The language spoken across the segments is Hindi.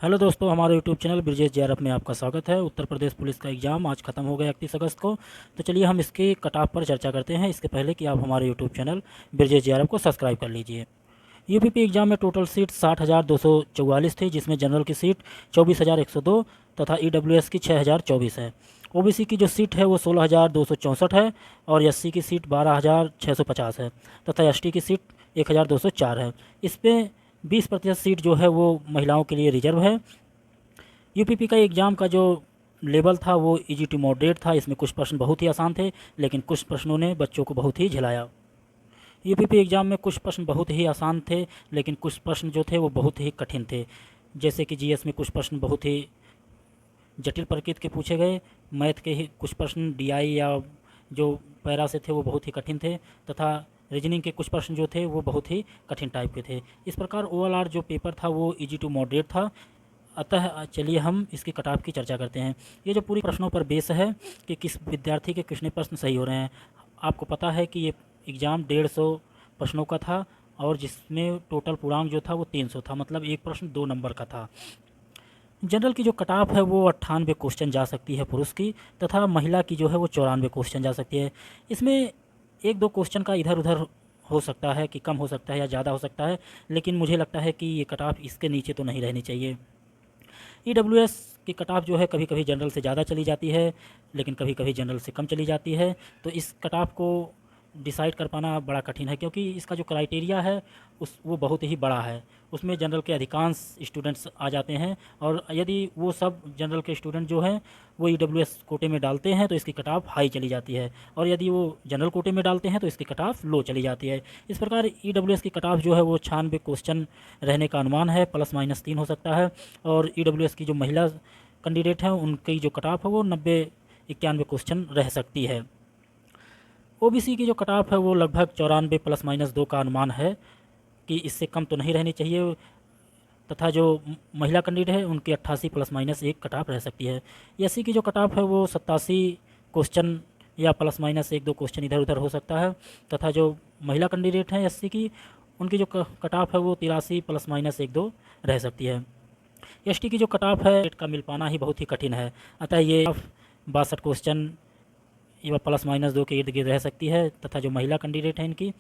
हेलो दोस्तों, हमारे यूट्यूब चैनल ब्रिजेश जेआरएफ में आपका स्वागत है। उत्तर प्रदेश पुलिस का एग्ज़ाम आज ख़त्म हो गया 31 अगस्त को। तो चलिए हम इसके कट ऑफ पर चर्चा करते हैं। इसके पहले कि आप हमारे यूट्यूब चैनल ब्रिजेश जेआरएफ को सब्सक्राइब कर लीजिए। यूपीपी एग्ज़ाम में टोटल सीट 60,244 थी, जिसमें जनरल की सीट 24,102 तथा ईडब्ल्यूएस की 6,024 है। ओबीसी की जो सीट है वो 16,264 है और एससी की सीट 12,650 है तथा एसटी की सीट 1,204 है। इस पे 20% सीट जो है वो महिलाओं के लिए रिजर्व है। यूपीपी का एग्ज़ाम का जो लेवल था वो इजी टू मॉडरेट था। इसमें कुछ प्रश्न बहुत ही आसान थे, लेकिन कुछ प्रश्नों ने बच्चों को बहुत ही झिलाया। यूपीपी एग्ज़ाम में कुछ प्रश्न बहुत ही आसान थे, लेकिन कुछ प्रश्न जो थे वो बहुत ही कठिन थे। जैसे कि जीएस में कुछ प्रश्न बहुत ही जटिल प्रकृति के पूछे गए। मैथ के ही कुछ प्रश्न डीआई या जो पैरा से थे वो बहुत ही कठिन थे तथा रीजनिंग के कुछ प्रश्न जो थे वो बहुत ही कठिन टाइप के थे। इस प्रकार ओवरऑल जो पेपर था वो इजी टू मॉडरेट था। अतः चलिए हम इसकी कट ऑफ की चर्चा करते हैं। ये जो पूरी प्रश्नों पर बेस है कि किस विद्यार्थी के कितने प्रश्न सही हो रहे हैं। आपको पता है कि ये एग्ज़ाम 150 प्रश्नों का था और जिसमें टोटल पूर्णांक जो था वो 300 था, मतलब एक प्रश्न 2 नंबर का था। जनरल की जो कट ऑफ है वो 98 क्वेश्चन जा सकती है पुरुष की, तथा महिला की जो है वो 94 क्वेश्चन जा सकती है। इसमें एक दो क्वेश्चन का इधर उधर हो सकता है कि कम हो सकता है या ज़्यादा हो सकता है, लेकिन मुझे लगता है कि ये कट ऑफ इसके नीचे तो नहीं रहनी चाहिए। ईडब्ल्यूएस की कट ऑफ जो है कभी कभी जनरल से ज़्यादा चली जाती है, लेकिन कभी कभी जनरल से कम चली जाती है। तो इस कट ऑफ को डिसाइड कर पाना बड़ा कठिन है, क्योंकि इसका जो क्राइटेरिया है वो बहुत ही बड़ा है। उसमें जनरल के अधिकांश स्टूडेंट्स आ जाते हैं, और यदि वो सब जनरल के स्टूडेंट जो हैं वो ईडब्ल्यूएस कोटे में डालते हैं तो इसकी कट ऑफ हाई चली जाती है, और यदि वो जनरल कोटे में डालते हैं तो इसकी कट ऑफ लो चली जाती है। इस प्रकार ईडब्ल्यूएस की कट ऑफ जो है वो 96 क्वेश्चन रहने का अनुमान है, ±3 हो सकता है। और ईडब्ल्यूएस की जो महिला कैंडिडेट हैं उनकी जो कट ऑफ है वो 90-91 क्वेश्चन रह सकती है। ओबीसी की जो कट ऑफ है वो लगभग 94 ±2 का अनुमान है कि इससे कम तो नहीं रहनी चाहिए, तथा जो महिला कैंडिडेट है उनकी 88 ±1 कट ऑफ रह सकती है। एससी की जो कट ऑफ है वो 87 क्वेश्चन या ±1-2 क्वेश्चन इधर उधर हो सकता है, तथा जो महिला कैंडिडेट हैं एससी की उनकी जो कट ऑफ है वो 83 ±1-2 रह सकती है। एसटी की जो कट ऑफ है का मिल पाना ही बहुत ही कठिन है, अतः ये 62 क्वेश्चन या ±2 के इर्द गिर्द रह सकती है, तथा जो महिला कैंडिडेट है इनकी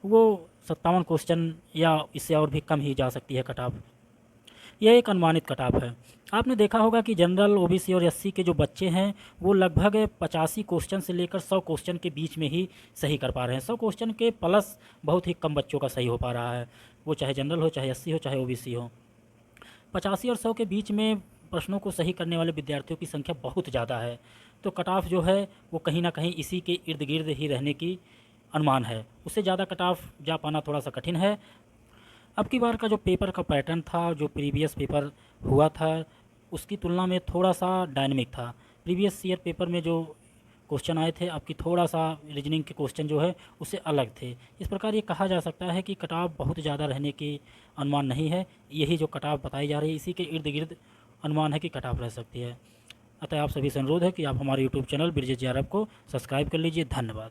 वो 57 क्वेश्चन या इससे और भी कम ही जा सकती है कट ऑफ। यह एक अनुमानित कट ऑफ है। आपने देखा होगा कि जनरल, ओबीसी और एससी के जो बच्चे हैं वो लगभग 85 क्वेश्चन से लेकर 100 क्वेश्चन के बीच में ही सही कर पा रहे हैं। 100 क्वेश्चन के प्लस बहुत ही कम बच्चों का सही हो पा रहा है, वो चाहे जनरल हो, चाहे एससी हो, चाहे ओबीसी हो। 85 और 100 के बीच में प्रश्नों को सही करने वाले विद्यार्थियों की संख्या बहुत ज़्यादा है। तो कट ऑफ जो है वो कहीं ना कहीं इसी के इर्द गिर्द ही रहने की अनुमान है। उससे ज़्यादा कट ऑफ जा पाना थोड़ा सा कठिन है। अब की बार का जो पेपर का पैटर्न था, जो प्रीवियस पेपर हुआ था उसकी तुलना में थोड़ा सा डायनेमिक था। प्रीवियस ईयर पेपर में जो क्वेश्चन आए थे, आपकी थोड़ा सा रीजनिंग के क्वेश्चन जो है उससे अलग थे। इस प्रकार ये कहा जा सकता है कि कट ऑफ बहुत ज़्यादा रहने की अनुमान नहीं है। यही जो कट ऑफ बताई जा रही है इसी के इर्द गिर्द अनुमान है कि कट ऑफ रह सकती है। अतः आप सभी से अनुरोध है कि आप हमारे यूट्यूब चैनल ब्रिजेश जेआरएफ को सब्सक्राइब कर लीजिए। धन्यवाद।